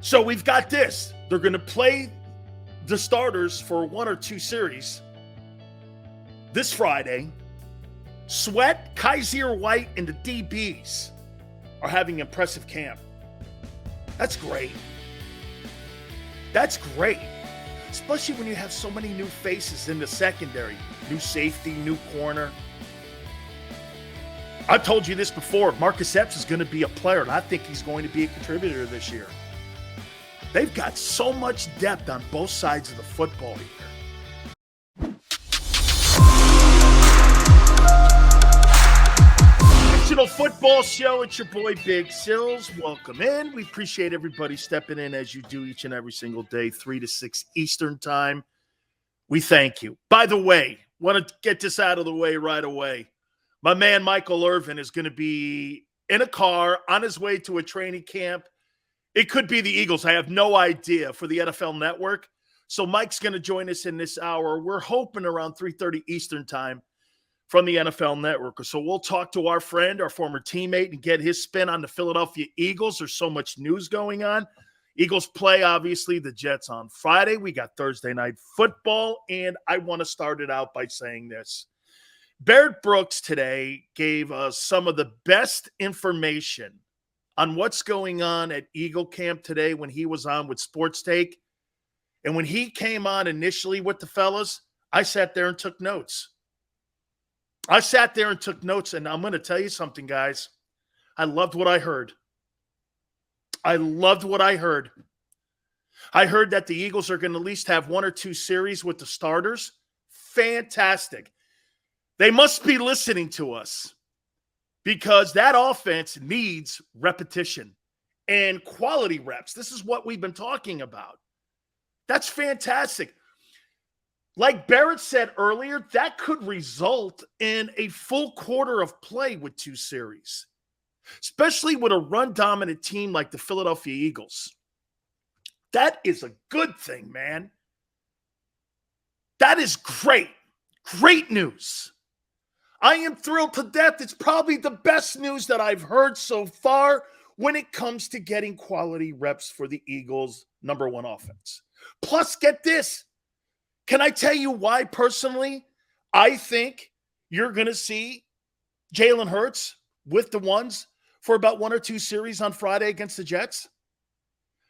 So we've got this. They're going to play the starters for 1 or 2 series this Friday. Sweat, Kaiser White, and the DBs are having impressive camp. That's great. That's great. Especially when you have so many new faces in the secondary. New safety, new corner. I've told you this before. Marcus Epps is going to be a player, and I think he's going to be a contributor this year. They've got so much depth on both sides of the football here. National Football Show. It's your boy Big Sills. Welcome in. We appreciate everybody stepping in as you do each and every single day, 3 to 6 Eastern time. We thank you. By the way, want to get this out of the way right away. My man Michael Irvin is going to be in a car on his way to a training camp. It could be the Eagles. I have no idea, for the NFL Network. So Mike's going to join us in this hour. We're hoping around 3:30 Eastern time from the NFL Network. So we'll talk to our friend, our former teammate, and get his spin on the Philadelphia Eagles. There's so much news going on. Eagles play, obviously, the Jets on Friday. We got Thursday night football, and I want to start it out by saying this. Barrett Brooks today gave us some of the best information on what's going on at Eagle Camp today when he was on with Sports Take. And when he came on initially with the fellas, I sat there and took notes. And I'm going to tell you something, guys. I loved what I heard. I heard that the Eagles are going to at least have 1 or 2 series with the starters. Fantastic. They must be listening to us, because that offense needs repetition and quality reps. This is what we've been talking about. That's fantastic. Like Barrett said earlier, that could result in a full quarter of play with 2 series, especially with a run-dominant team like the Philadelphia Eagles. That is a good thing, man. That is great. Great news. I am thrilled to death. It's probably the best news that I've heard so far when it comes to getting quality reps for the Eagles' number 1 offense. Plus, get this. Can I tell you why, personally, I think you're going to see Jalen Hurts with the ones for about 1 or 2 series on Friday against the Jets?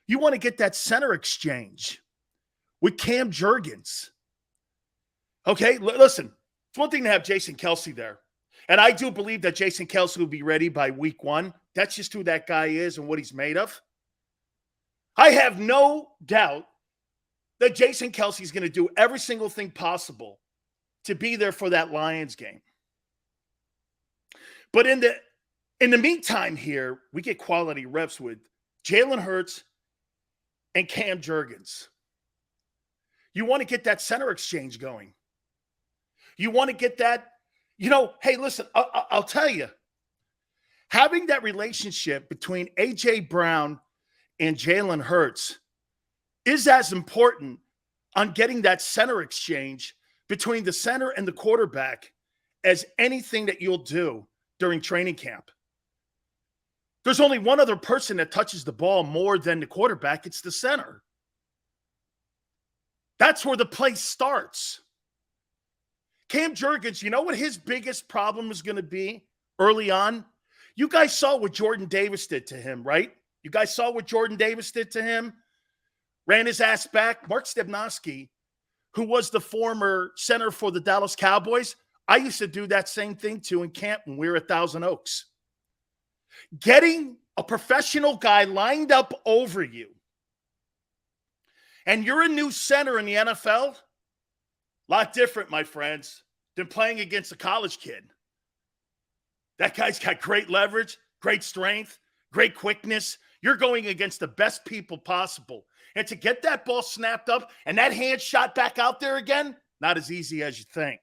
You want to get that center exchange with Cam Jurgens. Okay, listen. It's one thing to have Jason Kelce there. And I do believe that Jason Kelce will be ready by week 1. That's just who that guy is and what he's made of. I have no doubt that Jason Kelce is going to do every single thing possible to be there for that Lions game. But in the meantime here, we get quality reps with Jalen Hurts and Cam Jurgens. You want to get that center exchange going. You want to get that, hey, listen, I'll tell you, having that relationship between A.J. Brown and Jalen Hurts is as important on getting that center exchange between the center and the quarterback as anything that you'll do during training camp. There's only one other person that touches the ball more than the quarterback. It's the center. That's where the play starts. Cam Jurgens, you know what his biggest problem is going to be early on? You guys saw what Jordan Davis did to him, right? Ran his ass back. Mark Stepnoski, who was the former center for the Dallas Cowboys, I used to do that same thing too in camp when we were at Thousand Oaks. Getting a professional guy lined up over you, and you're a new center in the NFL, lot different, my friends, than playing against a college kid. That guy's got great leverage, great strength, great quickness. You're going against the best people possible. And to get that ball snapped up and that hand shot back out there again, not as easy as you think.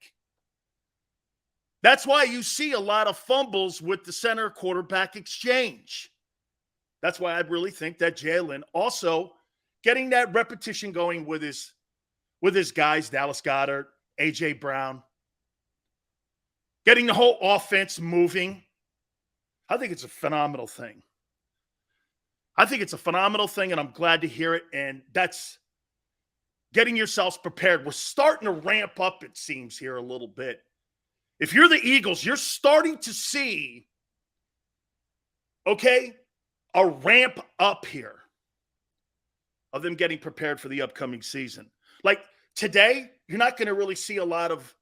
That's why you see a lot of fumbles with the center quarterback exchange. That's why I really think that Jalen also getting that repetition going with his guys, Dallas Goedert, A.J. Brown, getting the whole offense moving. I think it's a phenomenal thing. I think it's a phenomenal thing, and I'm glad to hear it. And that's getting yourselves prepared. We're starting to ramp up, it seems, here a little bit. If you're the Eagles, you're starting to see, okay, a ramp up here of them getting prepared for the upcoming season. Like today, you're not going to really see a lot of,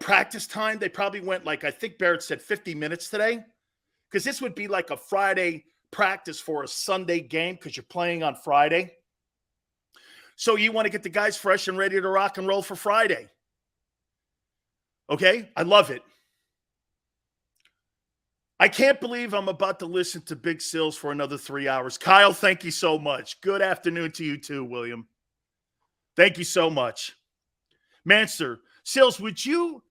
practice time. They probably went I think Barrett said 50 minutes today, because this would be like a Friday practice for a Sunday game because you're playing on Friday. So you want to get the guys fresh and ready to rock and roll for Friday. Okay? I love it. I can't believe I'm about to listen to Big Sills for another 3 hours. Kyle, thank you so much. Good afternoon to you too, William. Thank you so much. Manster, Sills, would you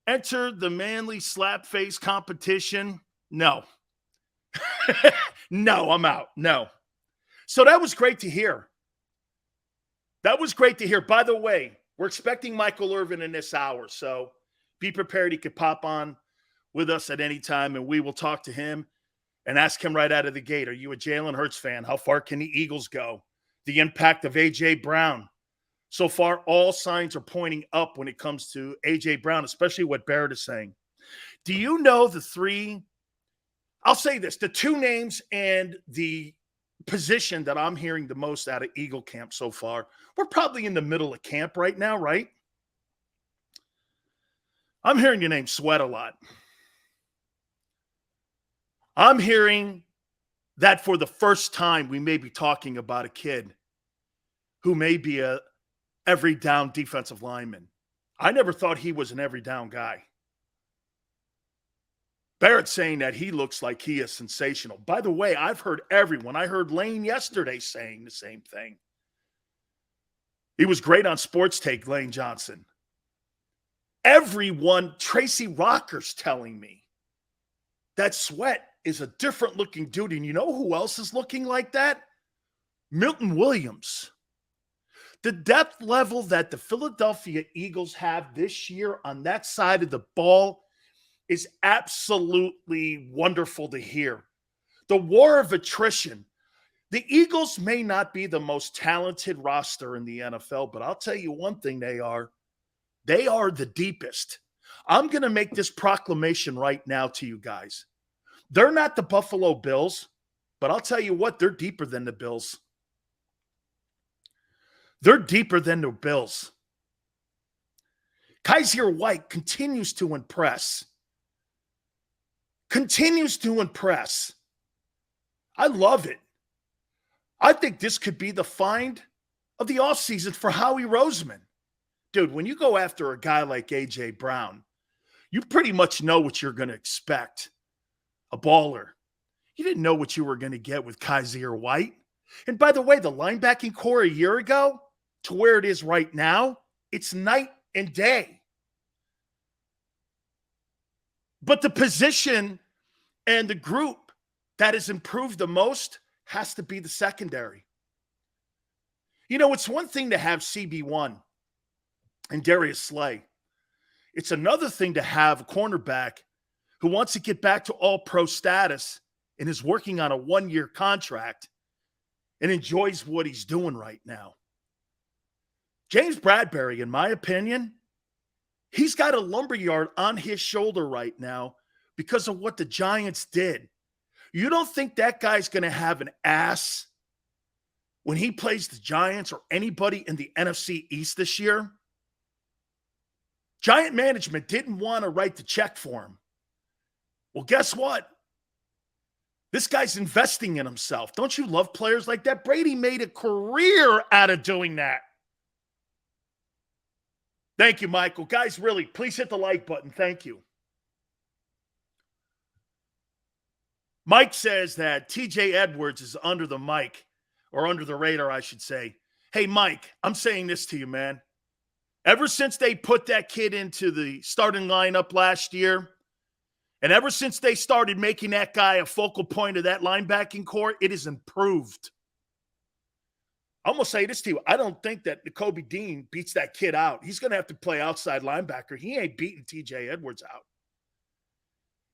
enter the manly slap face competition? No. No, I'm out. No. So that was great to hear. That was great to hear. By the way, we're expecting Michael Irvin in this hour, so be prepared. He could pop on with us at any time, and we will talk to him and ask him right out of the gate, are you a Jalen Hurts fan? How far can the Eagles go? The impact of A.J. Brown. So far, all signs are pointing up when it comes to A.J. Brown, especially what Barrett is saying. Do you know the three – I'll say this, the two names and the position that I'm hearing the most out of Eagle camp so far, we're probably in the middle of camp right now, right? I'm hearing your name Sweat a lot. I'm hearing that for the first time we may be talking about a kid who may be a every down defensive lineman. I never thought he was an every down guy. Barrett's saying that he looks like he is sensational. By the way, I've heard everyone. I heard Lane yesterday saying the same thing. He was great on Sports Take, Lane Johnson. Everyone, Tracy Rocker's telling me that Sweat is a different looking dude. And you know who else is looking like that? Milton Williams. The depth level that the Philadelphia Eagles have this year on that side of the ball is absolutely wonderful to hear. The war of attrition. The Eagles may not be the most talented roster in the NFL, but I'll tell you one thing they are. They are the deepest. I'm going to make this proclamation right now to you guys. They're not the Buffalo Bills, but I'll tell you what, they're deeper than the Bills. They're deeper than the Bills. Kaiser White continues to impress. Continues to impress. I love it. I think this could be the find of the offseason for Howie Roseman. Dude, when you go after a guy like A.J. Brown, you pretty much know what you're going to expect. A baller. You didn't know what you were going to get with Kaiser White. And by the way, the linebacking core a year ago to where it is right now, it's night and day. But the position and the group that has improved the most has to be the secondary. You know, it's one thing to have CB1 and Darius Slay. It's another thing to have a cornerback who wants to get back to all-pro status and is working on a one-year contract and enjoys what he's doing right now. James Bradbury, in my opinion, he's got a lumberyard on his shoulder right now because of what the Giants did. You don't think that guy's going to have an ass when he plays the Giants or anybody in the NFC East this year? Giant management didn't want to write the check for him. Well, guess what? This guy's investing in himself. Don't you love players like that? Brady made a career out of doing that. Thank you, Michael. Guys, really, please hit the like button. Thank you. Mike says that TJ Edwards is under the mic, or under the radar, I should say. Hey, Mike, I'm saying this to you, man. Ever since they put that kid into the starting lineup last year, and ever since they started making that guy a focal point of that linebacking core, it has improved. I'm going to say this to you. I don't think that Nakobe Dean beats that kid out. He's going to have to play outside linebacker. He ain't beating TJ Edwards out.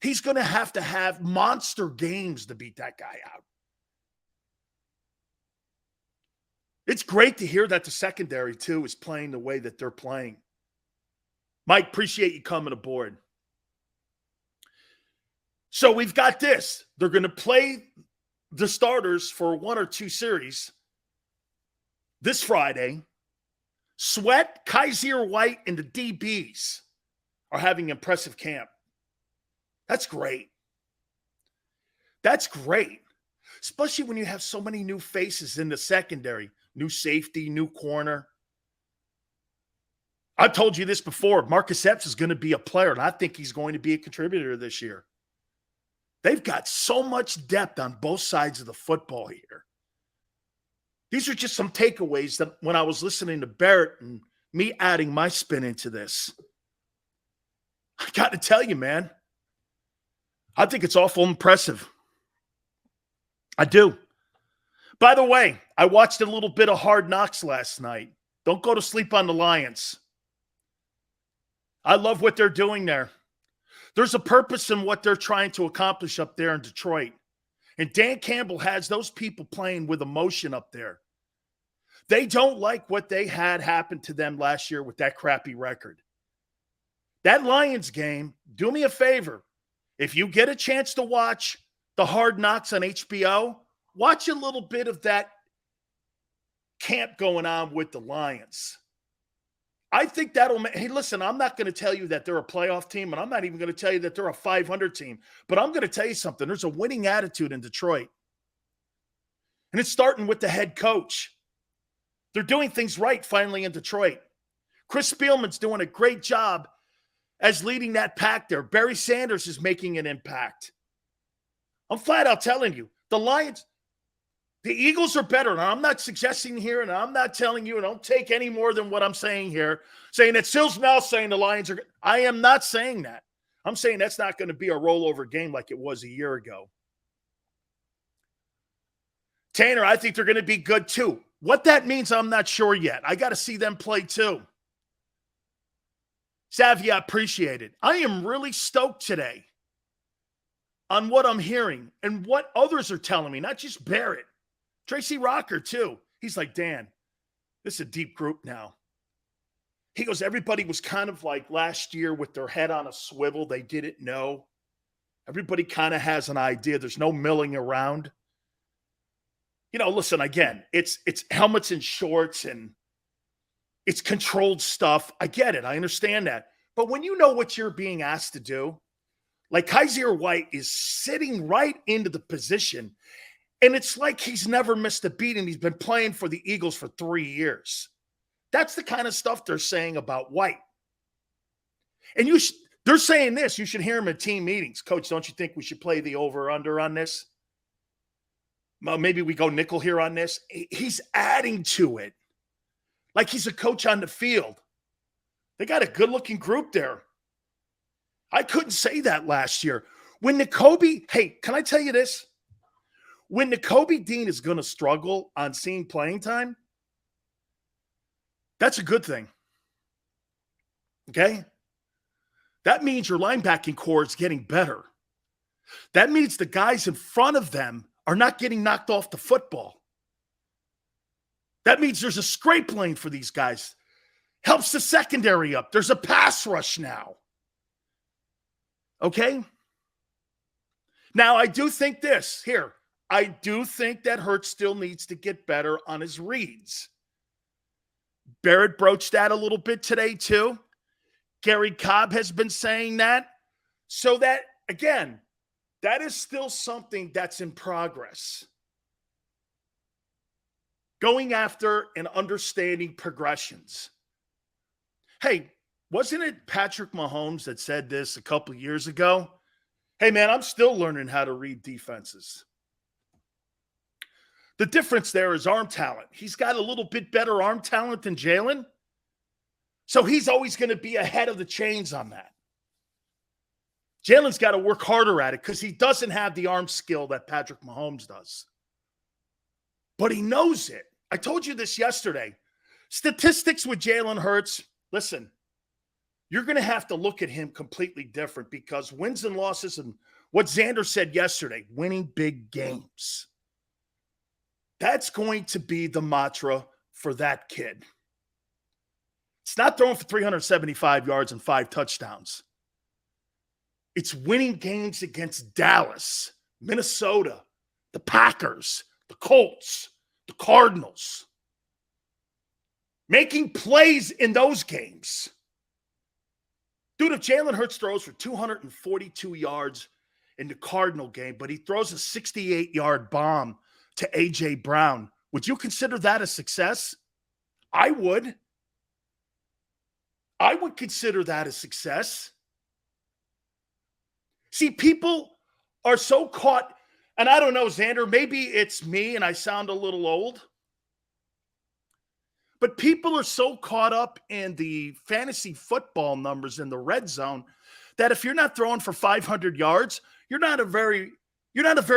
He's going to have monster games to beat that guy out. It's great to hear that the secondary, too, is playing the way that they're playing. Mike, appreciate you coming aboard. So we've got this. They're going to play the starters for 1 or 2 series this Friday. Sweat, Kaiser White, and the DBs are having impressive camp. That's great. That's great. Especially when you have so many new faces in the secondary. New safety, new corner. I've told you this before. Marcus Epps is going to be a player, and I think he's going to be a contributor this year. They've got so much depth on both sides of the football here. These are just some takeaways that when I was listening to Barrett and me adding my spin into this, I got to tell you, man, I think it's awful impressive. I do. By the way, I watched a little bit of Hard Knocks last night. Don't go to sleep on the Lions. I love what they're doing there. There's a purpose in what they're trying to accomplish up there in Detroit. And Dan Campbell has those people playing with emotion up there. They don't like what they had happen to them last year with that crappy record. That Lions game, do me a favor. If you get a chance to watch the Hard Knocks on HBO, watch a little bit of that camp going on with the Lions. I think that'll – hey, listen, I'm not going to tell you that they're a playoff team, and I'm not even going to tell you that they're a 500 team. But I'm going to tell you something. There's a winning attitude in Detroit. And it's starting with the head coach. They're doing things right finally in Detroit. Chris Spielman's doing a great job as leading that pack there. Barry Sanders is making an impact. I'm flat out telling you, the Lions – the Eagles are better, and I'm not suggesting here, and I'm not telling you, and don't take any more than what I'm saying here, saying that Sil's now saying the Lions are – I am not saying that. I'm saying that's not going to be a rollover game like it was a year ago. Tanner, I think they're going to be good too. What that means, I'm not sure yet. I got to see them play too. Savia, appreciate it. I am really stoked today on what I'm hearing and what others are telling me, not just Barrett. Tracy Rocker, too. He's like, Dan, this is a deep group now. He goes, everybody was kind of like last year with their head on a swivel. They didn't know. Everybody kind of has an idea. There's no milling around. You know, listen, again, it's helmets and shorts and it's controlled stuff. I get it. I understand that. But when you know what you're being asked to do, like Kaiser White is sitting right into the position. And it's like he's never missed a beat, and he's been playing for the Eagles for 3 years. That's the kind of stuff they're saying about White. And they're saying this. You should hear him at team meetings. Coach, don't you think we should play the over-under on this? Well, maybe we go nickel here on this. He's adding to it like he's a coach on the field. They got a good-looking group there. I couldn't say that last year. When Nakobe – hey, can I tell you this? When Nakobe Dean is going to struggle on seeing playing time, that's a good thing. Okay? That means your linebacking core is getting better. That means the guys in front of them are not getting knocked off the football. That means there's a scrape lane for these guys. Helps the secondary up. There's a pass rush now. Okay? Now, I do think this. Here. I do think that Hurts still needs to get better on his reads. Barrett broached that a little bit today, too. Gary Cobb has been saying that. So that, again, that is still something that's in progress. Going after and understanding progressions. Hey, wasn't it Patrick Mahomes that said this a couple years ago? Hey, man, I'm still learning how to read defenses. The difference there is arm talent. He's got a little bit better arm talent than Jalen. So he's always going to be ahead of the chains on that. Jalen's got to work harder at it because he doesn't have the arm skill that Patrick Mahomes does. But he knows it. I told you this yesterday. Statistics with Jalen Hurts, listen, you're going to have to look at him completely different because wins and losses and what Xander said yesterday, winning big games. That's going to be the mantra for that kid. It's not throwing for 375 yards and 5 touchdowns. It's winning games against Dallas, Minnesota, the Packers, the Colts, the Cardinals. Making plays in those games. Dude, if Jalen Hurts throws for 242 yards in the Cardinal game, but he throws a 68-yard bomb to A.J. Brown, would you consider that a success? I would. I would consider that a success. See, people are so caught, and I don't know, Xander, maybe it's me and I sound a little old, but people are so caught up in the fantasy football numbers in the red zone that if you're not throwing for 500 yards, you're not a very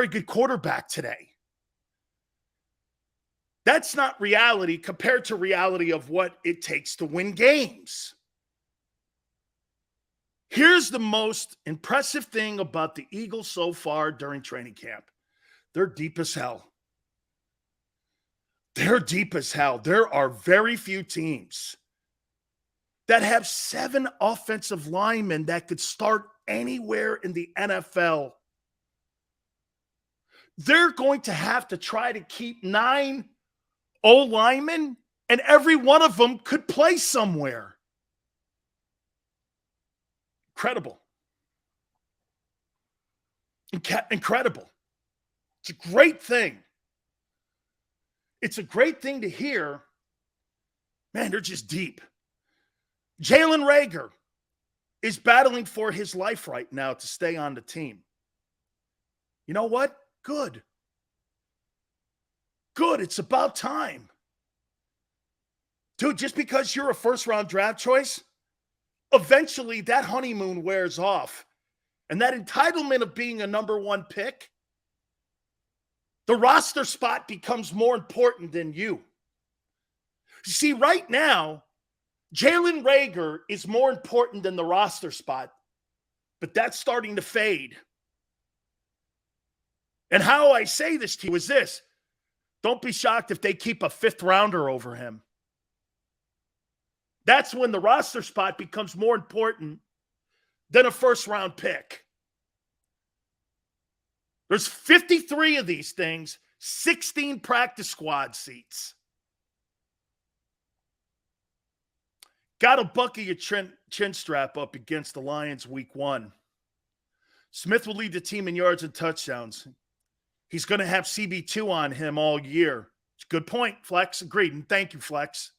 good quarterback today. That's not reality compared to reality of what it takes to win games. Here's the most impressive thing about the Eagles so far during training camp. They're deep as hell. They're deep as hell. There are very few teams that have 7 offensive linemen that could start anywhere in the NFL. They're going to have to try to keep 9 O-linemen, and every one of them could play somewhere. Incredible. Incredible. It's a great thing. It's a great thing to hear. Man, they're just deep. Jalen Reagor is battling for his life right now to stay on the team. You know what? Good. Good. It's about time. Dude, just because you're a first-round draft choice, eventually that honeymoon wears off. And that entitlement of being a number 1 pick, the roster spot becomes more important than you. You see, right now, Jalen Reagor is more important than the roster spot, but that's starting to fade. And how I say this to you is this: don't be shocked if they keep a 5th rounder over him. That's when the roster spot becomes more important than a first-round pick. There's 53 of these things, 16 practice squad seats. Got to buckle your chin strap up against the Lions week 1. Smith will lead the team in yards and touchdowns. He's going to have CB2 on him all year. It's a good point, Flex. Agreed. And thank you, Flex.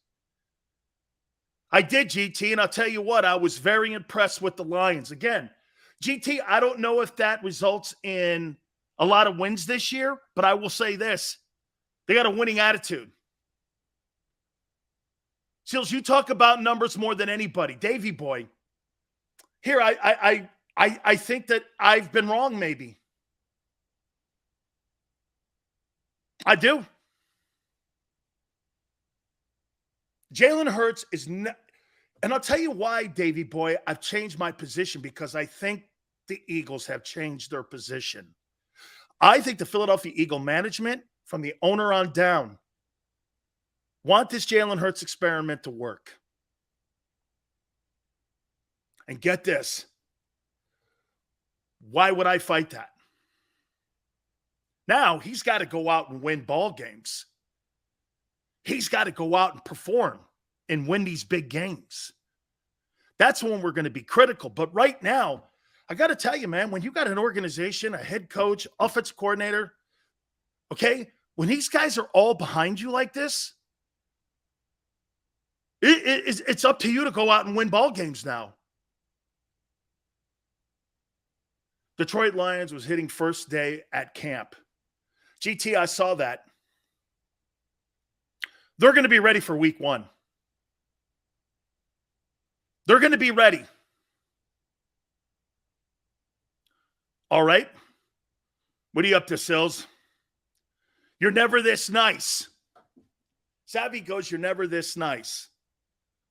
I did, GT, and I'll tell you what, I was very impressed with the Lions. Again, GT, I don't know if that results in a lot of wins this year, but I will say this: they got a winning attitude. Seals, you talk about numbers more than anybody. Davey boy, here, I think that I've been wrong maybe. I do. Jalen Hurts is not, and I'll tell you why, Davey boy, I've changed my position, because I think the Eagles have changed their position. I think the Philadelphia Eagle management, from the owner on down, want this Jalen Hurts experiment to work. And get this. Why would I fight that? Now, he's got to go out and win ball games. He's got to go out and perform and win these big games. That's when we're going to be critical. But right now, I got to tell you, man, when you got an organization, a head coach, offensive coordinator, okay, when these guys are all behind you like this, it's up to you to go out and win ball games now. Detroit Lions was hitting first day at camp. GT, I saw that. They're going to be ready for week 1. They're going to be ready. All right. What are you up to, Sills? You're never this nice. Savvy goes, you're never this nice.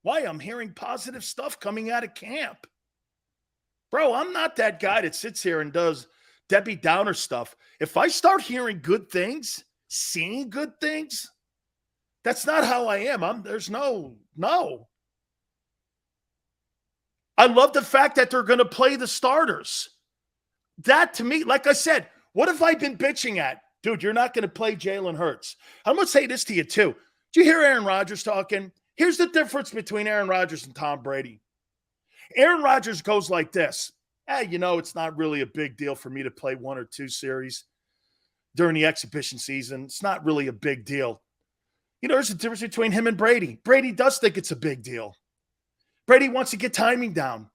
Why? I'm hearing positive stuff coming out of camp. Bro, I'm not that guy that sits here and does Debbie Downer stuff. If I start hearing good things, seeing good things, That's not how I am. There's no. I love the fact that they're going to play the starters. That, to me, like I said, what have I been bitching at? Dude, you're not going to play Jalen Hurts. I'm going to say this to you, too. Did you hear Aaron Rodgers talking? Here's the difference between Aaron Rodgers and Tom Brady. Aaron Rodgers goes like this. It's not really a big deal for me to play 1 or 2 series during the exhibition season. It's not really a big deal. There's a difference between him and Brady. Brady does think it's a big deal. Brady wants to get timing down.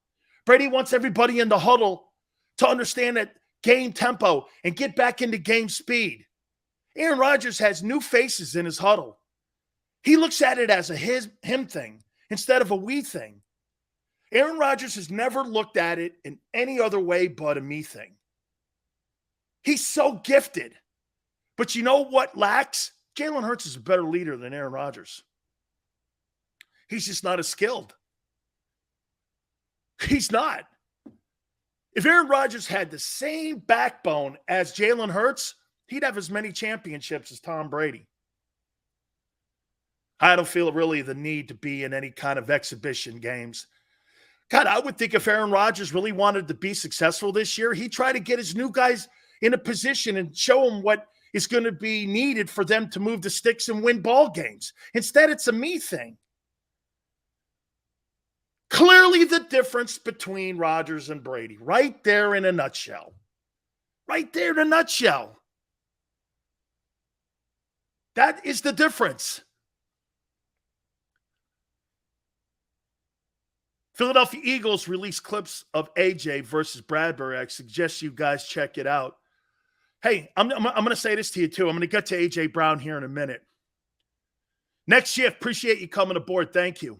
Brady wants everybody in the huddle to understand that game tempo and get back into game speed. Aaron Rodgers has new faces in his huddle. He looks at it as a him thing instead of a we thing. Aaron Rodgers has never looked at it in any other way but a me thing. He's so gifted. But you know what lacks? Jalen Hurts is a better leader than Aaron Rodgers. He's just not as skilled. He's not. If Aaron Rodgers had the same backbone as Jalen Hurts, he'd have as many championships as Tom Brady. I don't feel really the need to be in any kind of exhibition games. God, I would think if Aaron Rodgers really wanted to be successful this year, he'd try to get his new guys in a position and show them what is going to be needed for them to move the sticks and win ball games. Instead, it's a me thing. Clearly the difference between Rodgers and Brady, right there in a nutshell. Right there in a nutshell. That is the difference. Philadelphia Eagles release clips of AJ versus Bradbury. I suggest you guys check it out. Hey, I'm going to say this to you too. I'm going to get to AJ Brown here in a minute. Next shift, appreciate you coming aboard. Thank you.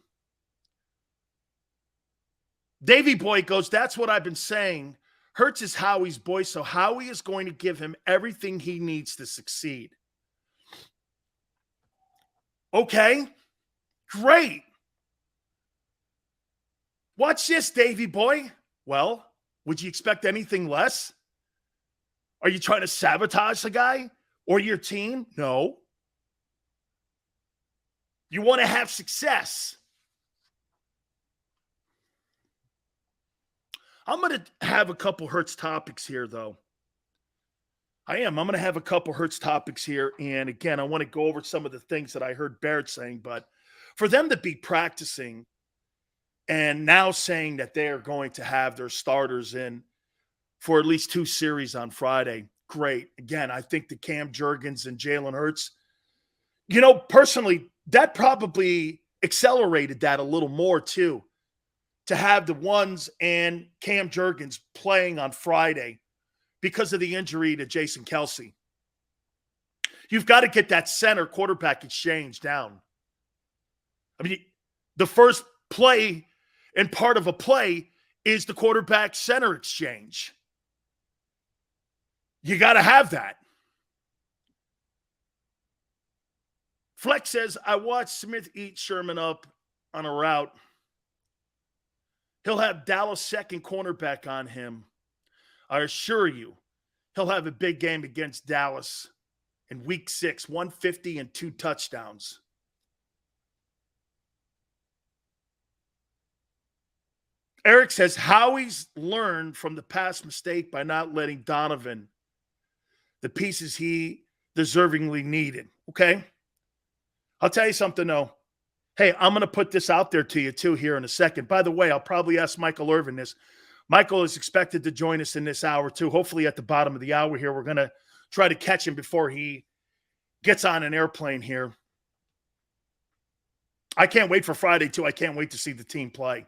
Davey Boy goes, that's what I've been saying. Hurts is Howie's boy, so Howie is going to give him everything he needs to succeed. Okay, great. Watch this, Davey Boy. Well, would you expect anything less? Are you trying to sabotage the guy or your team? No. You want to have success. I'm going to have a couple Hurts topics here, though. I'm going to have a couple Hurts topics here. And again, I want to go over some of the things that I heard Barrett saying. But for them to be practicing and now saying that they are going to have their starters in for at least 2 series on Friday, great. Again, I think the Cam Jurgens and Jalen Hurts, personally, that probably accelerated that a little more too. To have the ones and Cam Jurgens playing on Friday because of the injury to Jason Kelce. You've got to get that center quarterback exchange down. I mean, the first play and part of a play is the quarterback center exchange. You got to have that. Flex says, I watched Smith eat Sherman up on a route. He'll have Dallas' second cornerback on him. I assure you, he'll have a big game against Dallas in week 6, 150 and 2 touchdowns. Eric says, Howie's learned from the past mistake by not letting Donovan the pieces he deservingly needed. Okay? I'll tell you something, though. Hey, I'm going to put this out there to you, too, here in a second. By the way, I'll probably ask Michael Irvin this. Michael is expected to join us in this hour, too. Hopefully at the bottom of the hour here, we're going to try to catch him before he gets on an airplane here. I can't wait for Friday, too. I can't wait to see the team play.